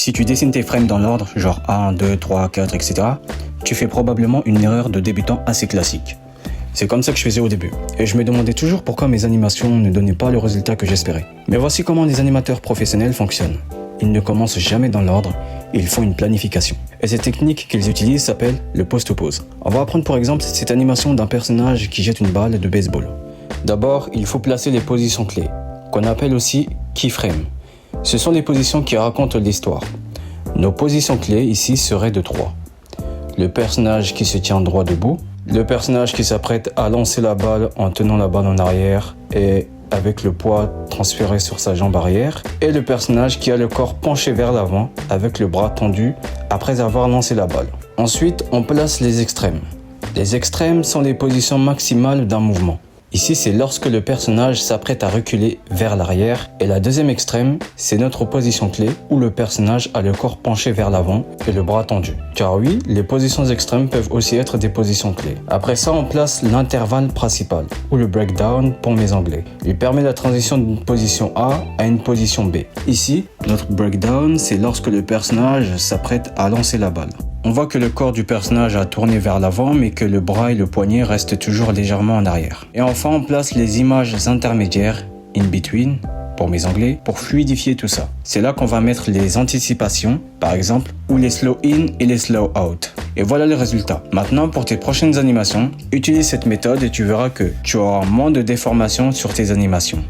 Si tu dessines tes frames dans l'ordre, genre 1, 2, 3, 4, etc., tu fais probablement une erreur de débutant assez classique. C'est comme ça que je faisais au début, et je me demandais toujours pourquoi mes animations ne donnaient pas le résultat que j'espérais. Mais voici comment les animateurs professionnels fonctionnent. Ils ne commencent jamais dans l'ordre, ils font une planification. Et cette technique qu'ils utilisent s'appelle le pose-to-pose. On va apprendre par exemple cette animation d'un personnage qui jette une balle de baseball. D'abord, il faut placer les positions clés, qu'on appelle aussi keyframes. Ce sont les positions qui racontent l'histoire. Nos positions clés ici seraient de 3. Le personnage qui se tient droit debout, le personnage qui s'apprête à lancer la balle en tenant la balle en arrière et avec le poids transféré sur sa jambe arrière, et le personnage qui a le corps penché vers l'avant avec le bras tendu après avoir lancé la balle. Ensuite, on place les extrêmes. Les extrêmes sont les positions maximales d'un mouvement. Ici, c'est lorsque le personnage s'apprête à reculer vers l'arrière, et la deuxième extrême, c'est notre position clé où le personnage a le corps penché vers l'avant et le bras tendu. Car oui, les positions extrêmes peuvent aussi être des positions clés. Après ça, on place l'intervalle principal, ou le breakdown pour mes anglais. Il permet la transition d'une position A à une position B. Ici, notre breakdown, c'est lorsque le personnage s'apprête à lancer la balle. On voit que le corps du personnage a tourné vers l'avant, mais que le bras et le poignet restent toujours légèrement en arrière. Et enfin, on place les images intermédiaires, in between, pour mes anglais, pour fluidifier tout ça. C'est là qu'on va mettre les anticipations, par exemple, ou les slow in et les slow out. Et voilà le résultat. Maintenant, pour tes prochaines animations, utilise cette méthode et tu verras que tu auras moins de déformations sur tes animations.